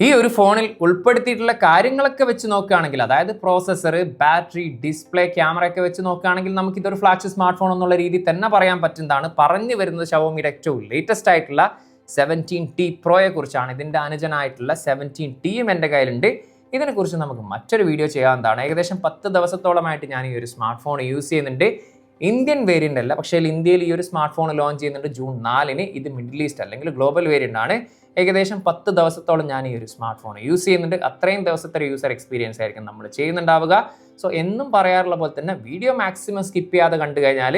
ഈ ഒരു ഫോണിൽ ഉൾപ്പെടുത്തിയിട്ടുള്ള കാര്യങ്ങളൊക്കെ വെച്ച് നോക്കുകയാണെങ്കിൽ, അതായത് പ്രോസസ്സർ, ബാറ്ററി, ഡിസ്പ്ലേ, ക്യാമറ ഒക്കെ വെച്ച് നോക്കുകയാണെങ്കിൽ നമുക്ക് ഇതൊരു ഫ്ലാഗ്ഷിപ്പ് സ്മാർട്ട് ഫോൺ എന്നുള്ള രീതിയിൽ തന്നെ പറയാൻ പറ്റുന്നതാണ്. പറഞ്ഞു വരുന്നത് ഷവോമിയുടെ ഏറ്റവും ലേറ്റസ്റ്റ് ആയിട്ടുള്ള 17T Proയെ കുറിച്ചാണ്. ഇതിൻ്റെ അനുജനായിട്ടുള്ള 17Tയും എൻ്റെ കയ്യിലുണ്ട്. ഇതിനെക്കുറിച്ച് നമുക്ക് മറ്റൊരു വീഡിയോ ചെയ്യാവുന്നതാണ്. ഏകദേശം 10 ദിവസത്തോളമായിട്ട് ഞാൻ ഈ ഒരു സ്മാർട്ട് ഫോൺ യൂസ് ചെയ്യുന്നുണ്ട്. ഇന്ത്യൻ വേരിയൻ്റ് അല്ല, പക്ഷേ ഇന്ത്യയിൽ ഈ ഒരു സ്മാർട്ട് ഫോൺ ലോഞ്ച് ചെയ്യുന്നുണ്ട് ജൂൺ 4-ന്. ഇത് മിഡിൽ ഈസ്റ്റ് അല്ലെങ്കിൽ ഗ്ലോബൽ വേരിയൻ്റ് ആണ്. ഏകദേശം 10 ദിവസത്തോളം ഞാൻ ഈ ഒരു സ്മാർട്ട് ഫോൺ യൂസ് ചെയ്യുന്നുണ്ട്. അത്രയും ദിവസത്തെ യൂസർ എക്സ്പീരിയൻസ് ആയിരിക്കും നമ്മൾ ചെയ്യുന്നുണ്ടാവുക. സോ എന്നും പറയാറുള്ള പോലെ തന്നെ വീഡിയോ മാക്സിമം സ്കിപ്പ് ചെയ്യാതെ കണ്ടു കഴിഞ്ഞാൽ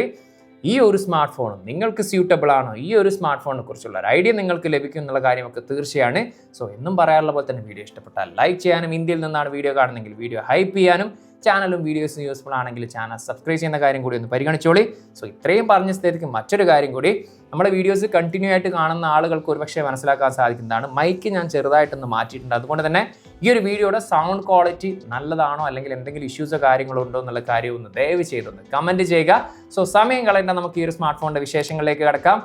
ഈ ഒരു സ്മാർട്ട് ഫോൺ നിങ്ങൾക്ക് സ്യൂട്ടബിൾ ആണോ, ഈ ഒരു സ്മാർട്ട് ഫോണിനെ കുറിച്ചുള്ള ഒരു ഐഡിയ നിങ്ങൾക്ക് ലഭിക്കും എന്നുള്ള കാര്യമൊക്കെ തീർച്ചയാണ്. സോ എന്നും പറയാറുള്ള പോലെ തന്നെ വീഡിയോ ഇഷ്ടപ്പെട്ടാൽ ലൈക്ക് ചെയ്യാനും, ഇന്ത്യയിൽ നിന്നാണ് വീഡിയോ കാണുന്നതെങ്കിൽ വീഡിയോ ഹൈപ്പ് ചെയ്യാനും, ചാനലും വീഡിയോസും യൂസ്ഫുൾ ആണെങ്കിൽ ചാനൽ സബ്സ്ക്രൈബ് ചെയ്യുന്ന കാര്യം കൂടി ഒന്ന് പരിഗണിച്ചോളി. സോ ഇത്രയും പറഞ്ഞ സ്ഥിതിക്ക് മറ്റൊരു കാര്യം കൂടി, നമ്മുടെ വീഡിയോസ് കണ്ടിന്യൂ ആയിട്ട് കാണുന്ന ആളുകൾക്ക് ഒരുപക്ഷെ മനസ്സിലാക്കാൻ സാധിക്കുന്നതാണ്, മൈക്ക് ഞാൻ ചെറുതായിട്ടൊന്ന് മാറ്റിയിട്ടുണ്ട്. അതുകൊണ്ട് തന്നെ ഈ ഒരു വീഡിയോയുടെ സൗണ്ട് ക്വാളിറ്റി നല്ലതാണോ അല്ലെങ്കിൽ എന്തെങ്കിലും ഇഷ്യൂസോ കാര്യങ്ങളോ ഉണ്ടോ എന്നുള്ള കാര്യം ഒന്ന് ദയവ് ചെയ്തൊന്ന് കമൻറ്റ് ചെയ്യുക. സോ സമയം കളയേണ്ട നമുക്ക് ഈ ഒരു സ്മാർട്ട് ഫോണിൻ്റെ വിശേഷങ്ങളിലേക്ക് കിടക്കാം.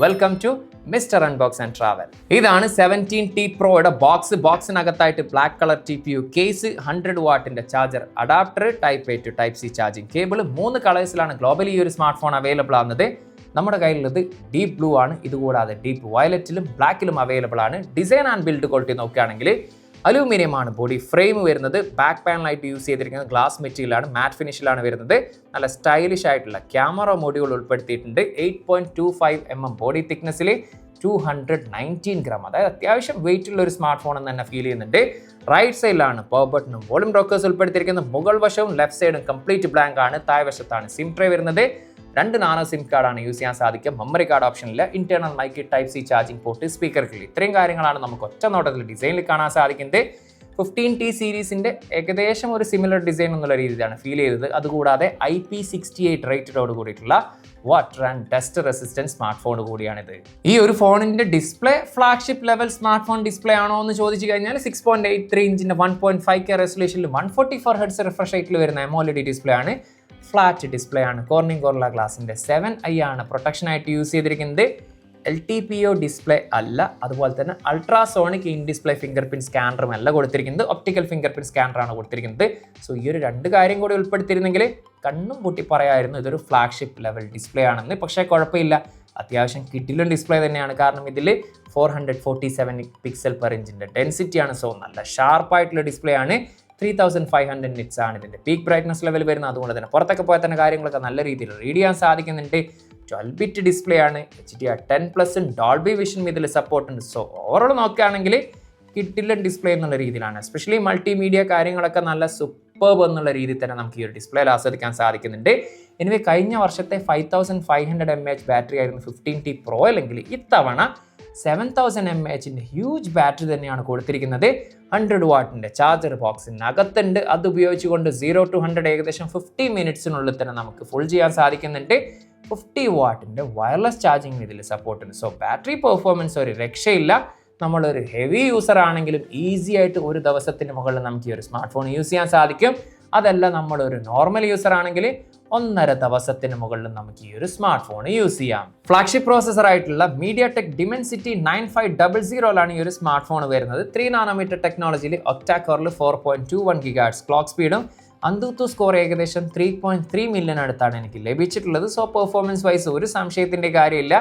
Welcome to mister unbox and travel. ഇതാണ് 17T Proയുടെ ബോക്സിനകത്തായിട്ട് ബ്ലാക്ക് കളർ TPU കേസ്, 100 വാട്ടിന്റെ charger, adapter, type A to type C charging cable. 3 കളേഴ്സിലാണ് ഗ്ലോബലി ഈ ഒരു സ്മാർട്ട് ഫോൺ അവൈലബിൾ ആകുന്നത്. നമ്മുടെ കയ്യിലുള്ളത് ഡീപ്പ് ബ്ലൂ ആണ്. ഇതുകൂടാതെ ഡീപ്പ് വയലറ്റിലും ബ്ലാക്കിലും അവൈലബിൾ ആണ്. ഡിസൈൻ ആൻഡ് ബിൽഡ് ക്വാളിറ്റി നോക്കുകയാണെങ്കിൽ അലൂമിനിയം ആണ് ബോഡി ഫ്രെയിം വരുന്നത്. ബാക്ക് പാനലായിട്ട് യൂസ് ചെയ്തിരിക്കുന്നത് ഗ്ലാസ് മെറ്റീരിയലാണ്, മാറ്റ് ഫിനിഷിലാണ് വരുന്നത്. നല്ല സ്റ്റൈലിഷ് ആയിട്ടുള്ള ക്യാമറ മൊഡ്യൂൾ ഉൾപ്പെടുത്തിയിട്ടുണ്ട്. 8.25 mm ബോഡി തിക്നെസ്സിൽ 219 ഗ്രാം, അതായത് അത്യാവശ്യം വെയിറ്റ് ഉള്ള ഒരു സ്മാർട്ട് ഫോൺ എന്ന് തന്നെ ഫീൽ ചെയ്യുന്നുണ്ട്. റൈറ്റ് സൈഡിലാണ് പവർ ബട്ടണും വോളിയം റോക്കേഴ്സ് ഉൾപ്പെടുത്തിയിരിക്കുന്നത്. മുകൾ വശവും ലെഫ്റ്റ് സൈഡും കംപ്ലീറ്റ് ബ്ലാങ്ക് ആണ്. താഴ്വശത്താണ് സിം ട്രേ വരുന്നത്. 2 നാനോ സിം കാർഡാണ് യൂസ് ചെയ്യാൻ സാധിക്കുക. മെമ്മറി കാർഡ് ഓപ്ഷനില്ല. Internal mic, type C charging port, speaker കിളി, ഇത്രയും കാര്യങ്ങളാണ് നമുക്ക് ഒറ്റ നോട്ടത്തിൽ ഡിസൈനിൽ കാണാൻ സാധിക്കുന്നത്. 15T സീരീസിന്റെ ഏകദേശം ഒരു സിമിലർ ഡിസൈൻ എന്നുള്ള രീതിയിലാണ് ഫീൽ ചെയ്തത്. അതുകൂടാതെ IP68 റേറ്റഡോട് കൂടിയിട്ടുള്ള water and dust resistance smart phone കൂടിയാണിത്. ഈ ഒരു ഫോണിന്റെ display flagship level smart phone display ആണോ എന്ന് ചോദിച്ചു കഴിഞ്ഞാൽ 6.83 ഇഞ്ചിന്റെ 1.5K റെസൊല്യൂഷനിൽ 144 ഹെർട്സ് റിഫ്രഷ് റേറ്റിൽ വരുന്ന AMOLED ഡിസ്പ്ലേ ആണ്. ഫ്ലാറ്റ് ഡിസ്പ്ലേ ആണ്. കോർണിംഗ് ഗോറില്ല ഗ്ലാസിന്റെ 7i ആണ് പ്രൊട്ടക്ഷൻ ആയിട്ട് യൂസ് ചെയ്തിരിക്കുന്നത്. LTPO ഡിസ്പ്ലേ അല്ല. അതുപോലെ തന്നെ ultrasonic in display fingerprint സ്കാനറും അല്ല കൊടുത്തിരിക്കുന്നത്, ഒപ്റ്റിക്കൽ ഫിംഗർ പ്രിന്റ് സ്കാനറാണ് കൊടുത്തിരിക്കുന്നത്. സോ ഈ ഒരു 2 കാര്യം കൂടി ഉൾപ്പെടുത്തിയിരുന്നെങ്കിൽ കണ്ണും പൊട്ടി പറയായിരുന്നു ഇതൊരു ഫ്ലാഗ്ഷിപ്പ് ലെവൽ ഡിസ്പ്ലേ ആണെന്ന്. പക്ഷേ കുഴപ്പമില്ല, അത്യാവശ്യം കിട്ടിലും ഡിസ്പ്ലേ തന്നെയാണ്. കാരണം ഇതിൽ 447 പിക്സൽ പെർ ഇഞ്ചിന്റെ ഡെൻസിറ്റിയാണ്. സോ നല്ല ഷാർപ്പായിട്ടുള്ള ഡിസ്പ്ലേ ആണ്. 3500 നിറ്റ്സ് ആണ് ഇതിന്റെ പീക്ക് ബ്രൈറ്റ്നസ് ലെവൽ വരുന്നത്. അതുകൊണ്ട് തന്നെ പുറത്തൊക്കെ പോയ തന്നെ കാര്യങ്ങളൊക്കെ നല്ല രീതിയിൽ റീഡ് ചെയ്യാൻ സാധിക്കുന്നുണ്ട്. 12-bit ഡിസ്പ്ലേ ആണ്. HDR10+ ഡോൾബി വിഷൻ ഇതിൽ സപ്പോർട്ട് ഉണ്ട്. സോ ഓവറോൾ നോക്കുകയാണെങ്കിൽ കിട്ടില്ല ഡിസ്പ്ലേ എന്നുള്ള രീതിയിലാണ്. എസ്പെഷ്യലി മൾട്ടിമീഡിയ കാര്യങ്ങളൊക്കെ നല്ല സൂപ്പർബ് എന്നുള്ള രീതിയിൽ തന്നെ നമുക്ക് ഈ ഒരു ഡിസ്പ്ലേയിൽ ആസ്വദിക്കാൻ സാധിക്കുന്നുണ്ട്. എനിവേ കഴിഞ്ഞ വർഷത്തെ 5500 mAh ബാറ്ററി ആയിരുന്നു 15T Pro അല്ലെങ്കിൽ ഇത്തവണ 7000 mAhന്റെ ഹ്യൂജ് ബാറ്ററി തന്നെയാണ് കൊടുത്തിരിക്കുന്നത്. 100 വാട്ടിന്റെ ചാർജർ ബോക്സിനകത്തുണ്ട്. അത് ഉപയോഗിച്ചുകൊണ്ട് 0 to 100 ഏകദേശം 50 മിനിറ്റ്സിനുള്ളിൽ തന്നെ നമുക്ക് ഫുൾ ചെയ്യാൻ സാധിക്കുന്നുണ്ട്. 50 വാട്ടിന്റെ വയർലെസ് ചാർജിങ് ഇതിൽ സപ്പോർട്ട് ഉണ്ട്. സോ ബാറ്ററി പെർഫോമൻസ് ഒരു രക്ഷയില്ല. നമ്മളൊരു ഹെവി യൂസർ ആണെങ്കിലും ഈസി ആയിട്ട് ഒരു ദിവസത്തിന് മുകളിൽ നമുക്ക് ഈ ഒരു സ്മാർട്ട് ഫോൺ യൂസ് ചെയ്യാൻ സാധിക്കും. അതല്ല നമ്മളൊരു നോർമൽ യൂസർ ആണെങ്കിൽ 1.5 ദിവസത്തിന് മുകളിൽ നമുക്ക് ഈ ഒരു സ്മാർട്ട് ഫോൺ യൂസ് ചെയ്യാം. ഫ്ലാഗ്ഷിപ്പ് പ്രോസസർ ആയിട്ടുള്ള MediaTek Dimensity 9500 ഈ ഒരു സ്മാർട്ട് ഫോൺ വരുന്നത്. 3 നാനോമീറ്റർ ടെക്നോളജിയിൽ ഒക്ടാ കോറിൽ 4.21 GHz ക്ലോക്ക് സ്പീഡും അന്തുത്തു സ്കോർ ഏകദേശം 3.3 മില്യൺ അടുത്താണ് എനിക്ക് ലഭിച്ചിട്ടുള്ളത്. സോ പെർഫോമൻസ് വൈസ് ഒരു സംശയത്തിൻ്റെ കാര്യമില്ല.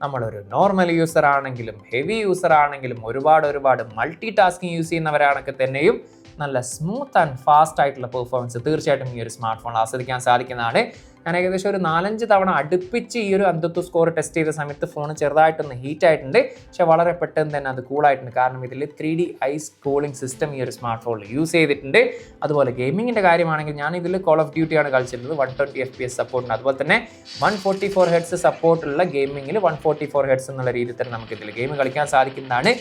നമ്മളൊരു നോർമൽ യൂസർ ആണെങ്കിലും ഹെവി യൂസർ ആണെങ്കിലും ഒരുപാട് മൾട്ടി ടാസ്കിങ് യൂസ് ചെയ്യുന്നവരാണെങ്കിൽ തന്നെയും നല്ല സ്മൂത്ത് ആൻഡ് ഫാസ്റ്റ് ആയിട്ടുള്ള പെർഫോമൻസ് തീർച്ചയായിട്ടും ഈ ഒരു സ്മാർട്ട് ഫോൺ ആസ്വദിക്കാൻ സാധിക്കുന്നതാണ്. ഞാൻ ഏകദേശം ഒരു 4-5 തവണ അടുപ്പിച്ച് ഈ ഒരു അന്തുത്തു സ്കോർ ടെസ്റ്റ് ചെയ്ത സമയത്ത് ഫോൺ ചെറുതായിട്ടൊന്ന് ഹീറ്റ് ആയിട്ടുണ്ട്. പക്ഷെ വളരെ പെട്ടെന്ന് തന്നെ അത് കൂളായിട്ടുണ്ട്. കാരണം ഇതിൽ 3D ഐസ് കൂളിംഗ് സിസ്റ്റം ഈ ഒരു സ്മാർട്ട് ഫോണിൽ യൂസ് ചെയ്തിട്ടുണ്ട്. അതുപോലെ ഗെയിമിങ്ങിൻ്റെ കാര്യമാണെങ്കിൽ ഞാൻ ഇതിൽ കോൾ ഓഫ് ഡ്യൂട്ടി ആണ് കളിച്ചിരുന്നത്. 120 FPS സപ്പോർട്ടുണ്ട്. അതുപോലെ തന്നെ 144 ഹെർട്സ് സപ്പോർട്ടുള്ള ഗെയിമിങ്ങിൽ 144 ഹെർട്സ് എന്നുള്ള രീതിയിൽ തന്നെ നമുക്ക് ഇതിൽ ഗെയിം കളിക്കാൻ സാധിക്കുന്നതാണ്.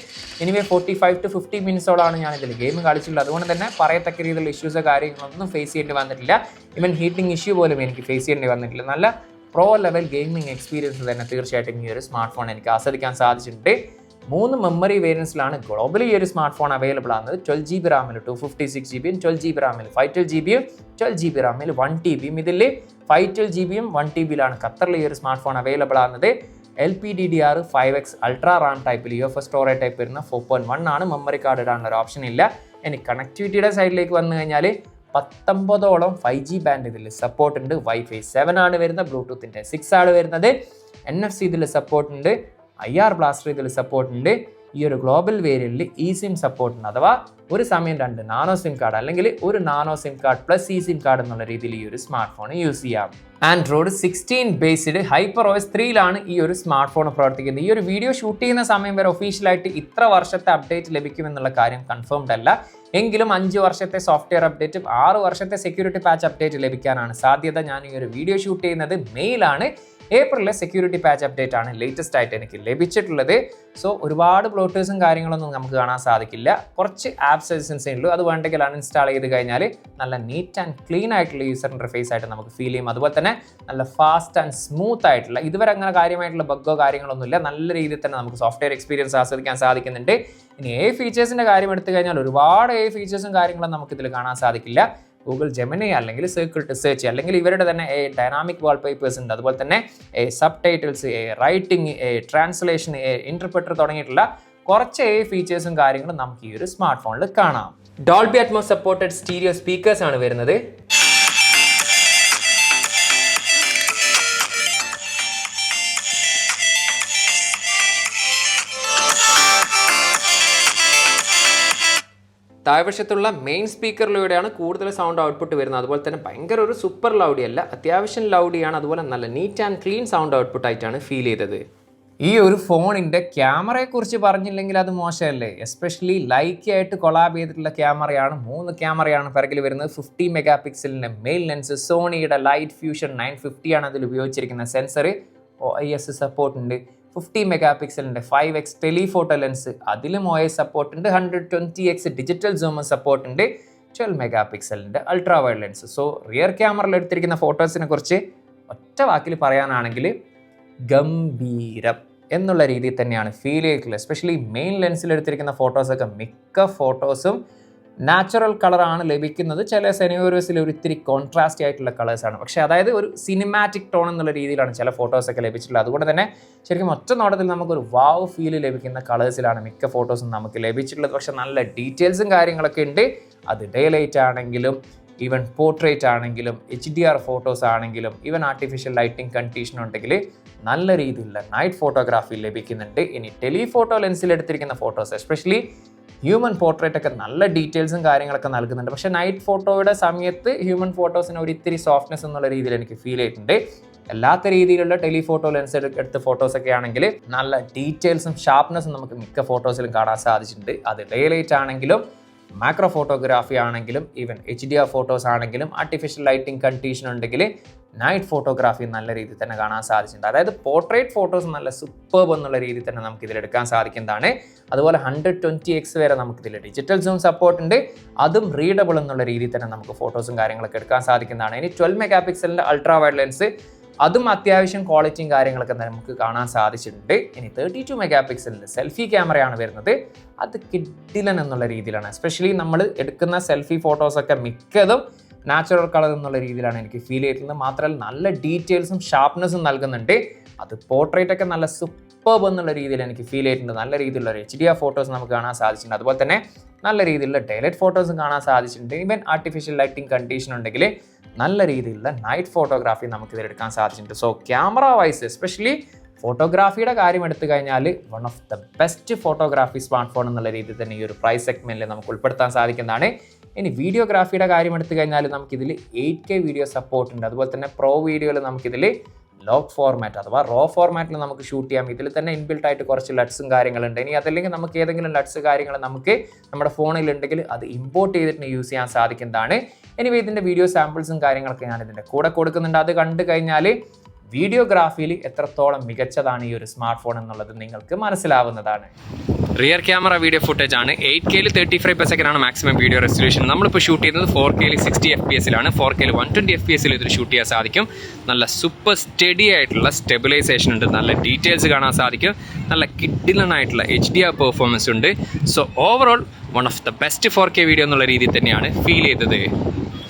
എനിവേ 45 to 50 മിനിറ്റ്സോളാണ് ഞാൻ ഇതിൽ ഗെയിം കളിച്ചിട്ടുള്ളത്. അതുകൊണ്ട് തന്നെ പറയത്തക്ക രീതിയിലുള്ള ഇഷ്യൂസോ കാര്യങ്ങളൊന്നും ഫേസ് ചെയ്യേണ്ടി വന്നിട്ടില്ല. ഈവൻ ഹീറ്റിംഗ് ഇഷ്യൂ പോലും എനിക്ക് ഫേസ് ചെയ്യേണ്ടി വന്നിട്ടില്ല. നല്ല പ്രോ ലെവൽ ഗെയിമിംഗ് എക്സ്പീരിയൻസ് തന്നെ തീർച്ചയായിട്ടും ഈ ഒരു സ്മാർട്ട് ഫോൺ എനിക്ക് ആസ്വദിക്കാൻ സാധിച്ചിട്ടുണ്ട്. 3 മെമ്മറി വേരിയൻസിലാണ് ഗ്ലോബലി ഈ ഒരു സ്മാർട്ട് ഫോൺ അവൈലബിൾ ആകുന്നത്. 12GB റാമിൽ 256GB, 12GB റാമിൽ 512GB, 12GB റാമിൽ 1TB. ഇതിൽ 512GB 1TB ഖത്തറിൽ ഈ ഒരു സ്മാർട്ട് ഫോൺ അവൈലബിൾ ആകുന്നത്. LPDDR5X അൾട്രാ റാം ടൈപ്പിൽ UFS സ്റ്റോറേജ് ടൈപ്പ് വരുന്ന 4.1 ആണ്. മെമ്മറി കാർഡ് ഇടാനുള്ള ഒരു ഓപ്ഷൻ ഇല്ല. ഇനി കണക്ടിവിറ്റിയുടെ സൈഡിലേക്ക് വന്നു കഴിഞ്ഞാൽ 19ഓളം 5G ബാൻഡ് ഇതിൽ സപ്പോർട്ട് ഉണ്ട്. Wi-Fi 7 ആണ് വരുന്നത്, ബ്ലൂടൂത്തിൻ്റെ 6 ആണ് വരുന്നത്, NFC ഇതിൽ സപ്പോർട്ട് ഉണ്ട്, IR ബ്ലാസ്റ്റർ ഇതിൽ സപ്പോർട്ട് ഉണ്ട്. ഈ ഒരു ഗ്ലോബൽ വേരിയന്റിൽ eSIM സപ്പോർട്ട് ഉണ്ട്. അഥവാ ഒരു സമയം 2 നാനോ സിം കാർഡ് അല്ലെങ്കിൽ ഒരു nano SIM card plus eSIM card എന്നുള്ള രീതിയിൽ ഈ ഒരു സ്മാർട്ട് ഫോൺ യൂസ് ചെയ്യാം. ആൻഡ്രോയിഡ് 16 ബേസ്ഡ് HyperOS 3ലാണ് ഈ ഒരു സ്മാർട്ട് ഫോൺ പ്രവർത്തിക്കുന്നത്. ഈ ഒരു വീഡിയോ ഷൂട്ട് ചെയ്യുന്ന സമയം വരെ ഒഫീഷ്യലായിട്ട് ഇത്ര വർഷത്തെ അപ്ഡേറ്റ് ലഭിക്കുമെന്നുള്ള കാര്യം കൺഫേംഡ് അല്ല. എങ്കിലും 5 വർഷത്തെ സോഫ്റ്റ്വെയർ അപ്ഡേറ്റും 6 വർഷത്തെ സെക്യൂരിറ്റി പാച്ച് അപ്ഡേറ്റ് ലഭിക്കാനാണ് സാധ്യത. ഞാൻ ഈ ഒരു വീഡിയോ ഷൂട്ട് ചെയ്യുന്നത് മെയിലാണ്. ഏപ്രിലെ സെക്യൂരിറ്റി പാച്ച് അപ്ഡേറ്റ് ആണ് ലേറ്റസ്റ്റ് ആയിട്ട് എനിക്ക് ലഭിച്ചിട്ടുള്ളത്. സോ ഒരുപാട് ബ്ലോട്ടേഴ്സും കാര്യങ്ങളൊന്നും നമുക്ക് കാണാൻ സാധിക്കില്ല. കുറച്ച് ആപ്പ് സജഷൻസേ ഉള്ളൂ. അത് വേണ്ടെങ്കിൽ അൺഇൻസ്റ്റാൾ ചെയ്ത് കഴിഞ്ഞാൽ നല്ല നീറ്റ് ആൻഡ് ക്ലീൻ ആയിട്ടുള്ള യൂസർ ഇന്റർഫേസ് ആയിട്ട് നമുക്ക് ഫീൽ ചെയ്യും. അതുപോലെ തന്നെ നല്ല ഫാസ്റ്റ് ആൻഡ് സ്മൂത്ത് ആയിട്ടുള്ള, ഇതുവരെ അങ്ങനെ കാര്യമായിട്ടുള്ള ബഗ്ഗോ കാര്യങ്ങളൊന്നുമില്ല. നല്ല രീതിയിൽ തന്നെ നമുക്ക് സോഫ്റ്റ്വെയർ എക്സ്പീരിയൻസ് ആസ്വദിക്കാൻ സാധിക്കുന്നുണ്ട്. ഇനി ഫീച്ചേഴ്സിൻ്റെ കാര്യം എടുത്തു കഴിഞ്ഞാൽ ഒരുപാട് ഫീച്ചേഴ്സും കാര്യങ്ങളും നമുക്കിതിൽ കാണാൻ സാധിക്കില്ല. ഗൂഗിൾ ജെമിനി അല്ലെങ്കിൽ സർക്കിൾ ടു സെർച്ച് അല്ലെങ്കിൽ ഇവരുടെ തന്നെ ഡൈനാമിക് വാൾപേപ്പേഴ്സ് ഉണ്ട്. അതുപോലെ തന്നെ sub titles, writing, translation, interpreter തുടങ്ങിയിട്ടുള്ള കുറച്ച് ഫീച്ചേഴ്സും കാര്യങ്ങളും നമുക്ക് ഈ ഒരു സ്മാർട്ട് ഫോണിൽ കാണാം. Dolby Atmos supported stereo speakers ആണ് വരുന്നത്. താഴ്വശത്തുള്ള മെയിൻ സ്പീക്കറിലൂടെയാണ് കൂടുതൽ സൗണ്ട് ഔട്ട്പുട്ട് വരുന്നത്. അതുപോലെ തന്നെ ഭയങ്കര ഒരു സൂപ്പർ ലൗഡി അല്ല, അത്യാവശ്യം ലൗഡിയാണ്. അതുപോലെ നല്ല neat and clean sound output ആയിട്ടാണ് ഫീൽ ചെയ്തത്. ഈ ഒരു ഫോണിൻ്റെ ക്യാമറയെക്കുറിച്ച് പറഞ്ഞില്ലെങ്കിൽ അത് മോശമല്ലേ. എസ്പെഷ്യലി ലൈക്കായിട്ട് കൊളാബ് ചെയ്തിട്ടുള്ള ക്യാമറയാണ്. 3 ക്യാമറയാണ് പിറകിൽ വരുന്നത്. 50 മെഗാ പിക്സലിൻ്റെ മെയിൻ ലെൻസ്, സോണിയുടെ ലൈറ്റ് ഫ്യൂഷൻ 950 ആണ് അതിൽ ഉപയോഗിച്ചിരിക്കുന്ന സെൻസർ. OIS സപ്പോർട്ട് ഉണ്ട്. 50 മെഗാ പിക്സലിൻ്റെ 5X ടെലിഫോട്ടോ ലെൻസ്, അതിലും OIS സപ്പോർട്ട് ഉണ്ട്. 120X ഡിജിറ്റൽ സൂം സപ്പോർട്ട് ഉണ്ട്. 12 മെഗാ പിക്സലിൻ്റെ ultra wide lens. So rear ക്യാമറയിൽ എടുത്തിരിക്കുന്ന ഫോട്ടോസിനെ കുറിച്ച് ഒറ്റ വാക്കിൽ പറയാനാണെങ്കിൽ ഗംഭീരം എന്നുള്ള രീതിയിൽ തന്നെയാണ് ഫീൽ ചെയ്തിട്ടുള്ളത്. എസ്പെഷ്യലി മെയിൻ ലെൻസിൽ എടുത്തിരിക്കുന്ന ഫോട്ടോസൊക്കെ മിക്ക ഫോട്ടോസും നാച്ചുറൽ കളറാണ് ലഭിക്കുന്നത്. ചില സെനിയോറിയസിൽ ഒരു ഇത്തിരി കോൺട്രാസ്റ്റ് ആയിട്ടുള്ള കളേഴ്സാണ്. പക്ഷേ അതായത് ഒരു സിനിമാറ്റിക് ടോൺ എന്നുള്ള രീതിയിലാണ് ചില ഫോട്ടോസൊക്കെ ലഭിച്ചിട്ടുള്ളത്. അതുകൊണ്ട് തന്നെ ശരിക്കും ഒറ്റ നോട്ടത്തിൽ നമുക്കൊരു വാവ് ഫീൽ ലഭിക്കുന്ന കളേഴ്സിലാണ് മിക്ക ഫോട്ടോസും നമുക്ക് ലഭിച്ചിട്ടുള്ളത്. പക്ഷേ നല്ല ഡീറ്റെയിൽസും കാര്യങ്ങളൊക്കെ ഉണ്ട്. അത് ഡേ ലൈറ്റ് ആണെങ്കിലും ഈവൻ പോർട്രേറ്റ് ആണെങ്കിലും HDR ഫോട്ടോസ് ആണെങ്കിലും ഈവൻ ആർട്ടിഫിഷ്യൽ ലൈറ്റിംഗ് കണ്ടീഷൻ ഉണ്ടെങ്കിൽ നല്ല രീതിയിലുള്ള നൈറ്റ് ഫോട്ടോഗ്രാഫി ലഭിക്കുന്നുണ്ട്. ഇനി ടെലിഫോട്ടോ ലെൻസിൽ എടുത്തിരിക്കുന്ന ഫോട്ടോസ് എസ്പെഷ്യലി ഹ്യൂമൻ പോർട്രേറ്റ് ഒക്കെ നല്ല ഡീറ്റെയിൽസും കാര്യങ്ങളൊക്കെ നൽകുന്നുണ്ട്. പക്ഷേ നൈറ്റ് ഫോട്ടോയുടെ സമയത്ത് ഹ്യൂമൻ ഫോട്ടോസിന് ഒരു ഇത്തിരി സോഫ്റ്റ്നെസ് എന്നുള്ള രീതിയിൽ എനിക്ക് ഫീൽ ചെയ്തിട്ടുണ്ട്. അല്ലാത്ത രീതിയിലുള്ള ടെലിഫോട്ടോ ലെൻസ് എടുത്ത ഫോട്ടോസൊക്കെ ആണെങ്കിൽ നല്ല ഡീറ്റെയിൽസും ഷാർപ്നെസ്സും നമുക്ക് മിക്ക ഫോട്ടോസിലും കാണാൻ സാധിച്ചിട്ടുണ്ട്. അത് ഡേ ലൈറ്റ് ആണെങ്കിലും മാക്രോ ഫോട്ടോഗ്രാഫി ആണെങ്കിലും ഈവൻ HDR ഫോട്ടോസ് ആണെങ്കിലും ആർട്ടിഫിഷ്യൽ ലൈറ്റിംഗ് കണ്ടീഷൻ ഉണ്ടെങ്കിൽ നൈറ്റ് ഫോട്ടോഗ്രാഫി നല്ല രീതിയിൽ തന്നെ കാണാൻ സാധിച്ചിട്ടുണ്ട്. അതായത് പോർട്രേറ്റ് ഫോട്ടോസ് നല്ല സൂപ്പർബ് എന്നുള്ള രീതിയിൽ തന്നെ നമുക്ക് ഇതിലെടുക്കാൻ സാധിക്കുന്നതാണ്. അതുപോലെ 120X വരെ നമുക്കിതിൽ ഡിജിറ്റൽ സൂം സപ്പോർട്ട് ഉണ്ട്. അതും റീഡബിൾ എന്നുള്ള രീതിയിൽ തന്നെ നമുക്ക് ഫോട്ടോസും കാര്യങ്ങളൊക്കെ എടുക്കാൻ സാധിക്കുന്നതാണ്. ഇനി 12 മെഗാ പിക്സലിൻ്റെ അൾട്രാ വൈഡ് ലെൻസ്, അതും അത്യാവശ്യം ക്വാളിറ്റിയും കാര്യങ്ങളൊക്കെ നമുക്ക് കാണാൻ സാധിച്ചിട്ടുണ്ട്. ഇനി 32 മെഗാ പിക്സലിൻ്റെ സെൽഫി ക്യാമറയാണ് വരുന്നത്. അത് കിഡിലൻ എന്നുള്ള രീതിയിലാണ്. എസ്പെഷ്യലി നമ്മൾ എടുക്കുന്ന സെൽഫി ഫോട്ടോസൊക്കെ മിക്കതും നാച്ചുറൽ കളർ എന്നുള്ള രീതിയിലാണ് എനിക്ക് ഫീൽ ചെയ്തിട്ടുള്ളത്. മാത്രമല്ല നല്ല ഡീറ്റെയിൽസും ഷാർപ്നെസ്സും നൽകുന്നുണ്ട്. അത് പോർട്രേറ്റ് ഒക്കെ നല്ല സൂപ്പർബ് എന്നുള്ള രീതിയിൽ എനിക്ക് ഫീൽ ചെയ്തിട്ടുണ്ട്. നല്ല രീതിയിലുള്ള ഒരു HDR ഫോട്ടോസ് നമുക്ക് കാണാൻ സാധിച്ചിട്ടുണ്ട്. അതുപോലെ തന്നെ നല്ല രീതിയിലുള്ള ഡേലൈറ്റ് ഫോട്ടോസും കാണാൻ സാധിച്ചിട്ടുണ്ട്. ഈവൻ ആർട്ടിഫിഷ്യൽ ലൈറ്റിംഗ് കണ്ടീഷൻ ഉണ്ടെങ്കിൽ നല്ല രീതിയിലുള്ള നൈറ്റ് ഫോട്ടോഗ്രാഫി നമുക്ക് ഇതിലെടുക്കാൻ സാധിച്ചിട്ടുണ്ട്. സോ ക്യാമറ വൈസ് എസ്പെഷ്യലി ഫോട്ടോഗ്രാഫിയുടെ കാര്യം എടുത്തു കഴിഞ്ഞാൽ one of the best photography smart phone എന്നുള്ള രീതിയിൽ തന്നെ ഈ ഒരു പ്രൈസ് സെഗ്മെന്റിൽ നമുക്ക് ഉൾപ്പെടുത്താൻ സാധിക്കുന്നതാണ്. ഇനി വീഡിയോഗ്രാഫിയുടെ കാര്യം എടുത്തു കഴിഞ്ഞാൽ നമുക്കിതിൽ 8K വീഡിയോ സപ്പോർട്ട് ഉണ്ട്. അതുപോലെ തന്നെ പ്രോ വീഡിയോയിൽ നമുക്കിതിൽ ലോഗ് ഫോർമാറ്റ് അഥവാ റോ ഫോർമാറ്റിൽ നമുക്ക് ഷൂട്ട് ചെയ്യാം. ഇതിൽ തന്നെ ഇൻബിൽട്ട് ആയിട്ട് കുറച്ച് ലട്സും കാര്യങ്ങളുണ്ട്. ഇനി അതല്ലെങ്കിൽ നമുക്ക് ഏതെങ്കിലും ലട്സ് കാര്യങ്ങൾ നമുക്ക് നമ്മുടെ ഫോണിൽ ഉണ്ടെങ്കിൽ അത് ഇമ്പോർട്ട് ചെയ്തിട്ട് യൂസ് ചെയ്യാൻ സാധിക്കുന്നതാണ്. എനിവേ ഇതിൻ്റെ വീഡിയോ സാമ്പിൾസും കാര്യങ്ങളൊക്കെ ഞാൻ ഇതിൻ്റെ കൂടെ കൊടുക്കുന്നുണ്ട്. അത് കണ്ടു കഴിഞ്ഞാൽ വീഡിയോഗ്രാഫിയിൽ എത്രത്തോളം മികച്ചതാണ് ഈ ഒരു സ്മാർട്ട് ഫോൺ എന്നുള്ളത് നിങ്ങൾക്ക് മനസ്സിലാവുന്നതാണ്. റിയർ ക്യാമറ വീഡിയോ ഫുട്ടേജ് ആണ്. 8K 30 ഫ്രെയിം പെർ സെക്കൻഡ് ആണ് മാക്സിമം വീഡിയോ റെസൊല്യൂഷൻ. നമ്മളിപ്പോൾ ഷൂട്ട് ചെയ്യുന്നത് 4K 60 FPS 4K 120 FPS ഇതിൽ ഷൂട്ട് ചെയ്യാൻ സാധിക്കും. നല്ല സൂപ്പർ സ്റ്റഡി ആയിട്ടുള്ള സ്റ്റെബിലൈസേഷൻ ഉണ്ട്. നല്ല ഡീറ്റെയിൽസ് കാണാൻ സാധിക്കും. നല്ല കിഡിലനായിട്ടുള്ള HDR പെർഫോമൻസ് ഉണ്ട്. So overall one of the best 4K video എന്നുള്ള രീതിയിൽ തന്നെയാണ് ഫീൽ ചെയ്തത്.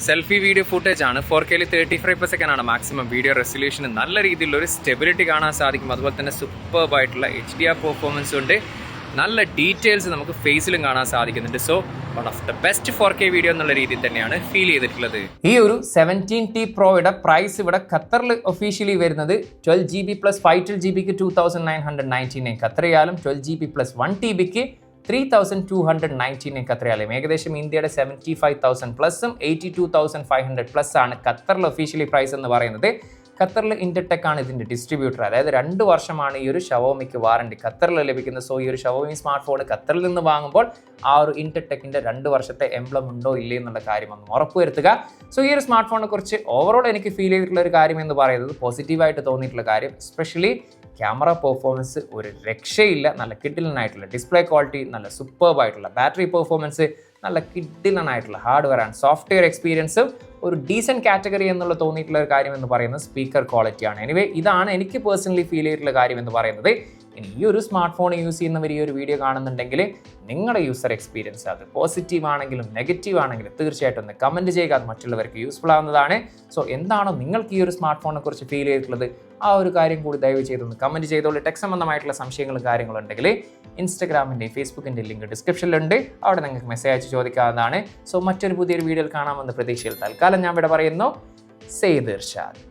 സെൽഫി വീഡിയോ ഫുട്ടേജ് ആണ്. 4K 30 frames ആണ് മാക്സിമം വീഡിയോ റെസൊല്യൂഷൻ. നല്ല രീതിയിലുള്ള ഒരു സ്റ്റെബിലിറ്റി കാണാൻ സാധിക്കും. അതുപോലെ തന്നെ സൂപ്പർബ് ആയിട്ടുള്ള HDR പെർഫോമൻസ് ഉണ്ട്. നല്ല ഡീറ്റെയിൽസ് നമുക്ക് ഫേസിലും കാണാൻ സാധിക്കുന്നുണ്ട്. So one of the best 4K video എന്നുള്ള രീതിയിൽ തന്നെയാണ് ഫീൽ ചെയ്തിട്ടുള്ളത്. ഈ ഒരു 17T Proയുടെ പ്രൈസ് ഇവിടെ ഖത്തറിൽ ഒഫീഷ്യലി വരുന്നത് 12GB + 512GBക്ക് 2999 ഖത്തറിയാലും 12GB + 1TBക്ക് 3299 ഖത്തറിയാലും. ഏകദേശം ഇന്ത്യയുടെ 75,000+ 82,500+ ആണ് ഖത്തറിൽ ഒഫീഷ്യലി പ്രൈസ് എന്ന് പറയുന്നത്. ഖത്തറിൽ ഇൻറ്റർടെക് ആണ് ഇതിൻ്റെ ഡിസ്ട്രിബ്യൂട്ടർ. അതായത് 2 വർഷമാണ് ഈ ഒരു ഷവോമിക്ക് വാറണ്ടി ഖത്തറിൽ ലഭിക്കുന്നത്. സോ ഈ ഒരു ഷവോമി സ്മാർട്ട് ഫോൺ ഖത്തറിൽ നിന്ന് വാങ്ങുമ്പോൾ ആ ഒരു ഇൻറ്റർടെക്കിൻ്റെ 2 വർഷത്തെ എംബ്ലം ഉണ്ടോ ഇല്ലേ എന്നുള്ള കാര്യം ഒന്ന് ഉറപ്പുവരുത്തുക. സോ ഈ ഒരു സ്മാർട്ട് ഫോണിനെ കുറിച്ച് ഓവറോൾ എനിക്ക് ഫീൽ ചെയ്തിട്ടുള്ള ഒരു കാര്യം എന്ന് പറയുന്നത് പോസിറ്റീവായിട്ട് തോന്നിയിട്ടുള്ള കാര്യം, എസ്പെഷ്യലി ക്യാമറ പെർഫോമൻസ് ഒരു രക്ഷയില്ല. നല്ല കിഡിലനായിട്ടുള്ള ഡിസ്പ്ലേ ക്വാളിറ്റി, നല്ല സൂപ്പർബ് ആയിട്ടുള്ള ബാറ്ററി പെർഫോമൻസ്, നല്ല കിഡിലനായിട്ടുള്ള ഹാർഡ്വെയർ ആൻഡ് സോഫ്റ്റ്വെയർ എക്സ്പീരിയൻസും ഒരു ഡീസൻറ്റ് കാറ്റഗറി എന്നുള്ള തോന്നിയിട്ടുള്ള ഒരു കാര്യം എന്ന് പറയുന്നത് സ്പീക്കർ ക്വാളിറ്റിയാണ്. എനിവേ ഇതാണ് എനിക്ക് പേഴ്സണലി ഫീൽ ചെയ്തിട്ടുള്ള കാര്യം എന്ന് പറയുന്നത്. ഇനി ഈ ഒരു സ്മാർട്ട് ഫോൺ യൂസ് ചെയ്യുന്നവർ ഈ ഒരു വീഡിയോ കാണുന്നുണ്ടെങ്കിൽ നിങ്ങളുടെ യൂസർ എക്സ്പീരിയൻസ് അത് പോസിറ്റീവ് ആണെങ്കിലും നെഗറ്റീവ് ആണെങ്കിലും തീർച്ചയായിട്ടും ഒന്ന് കമൻറ്റ് ചെയ്യുക. അത് മറ്റുള്ളവർക്ക് യൂസ്ഫുൾ ആവുന്നതാണ്. സോ എന്താണോ നിങ്ങൾക്ക് ഈ ഒരു സ്മാർട്ട് ഫോണിനെ കുറിച്ച് ഫീൽ ചെയ്തിട്ടുള്ളത് ആ ഒരു കാര്യം കൂടി ദയവ് ചെയ്തൊന്ന് കമൻറ്റ് ചെയ്തോളൂ. ടെക് സംബന്ധമായിട്ടുള്ള സംശയങ്ങളും കാര്യങ്ങളും ഉണ്ടെങ്കിൽ ഇൻസ്റ്റഗ്രാമിൻ്റെയും ഫേസ്ബുക്കിൻ്റെ ലിങ്ക് ഡിസ്ക്രിപ്ഷനിലുണ്ട്. അവിടെ നിങ്ങൾക്ക് മെസ്സേജ് അയച്ച് ചോദിക്കാവുന്നതാണ്. സോ മറ്റൊരു പുതിയൊരു വീഡിയോയിൽ കാണാമെന്ന പ്രതീക്ഷയിൽ തൽക്കാലം ഞാൻ ഇവിടെ പറയുന്നു. സെയ്ദ് ഇർഷാദ്.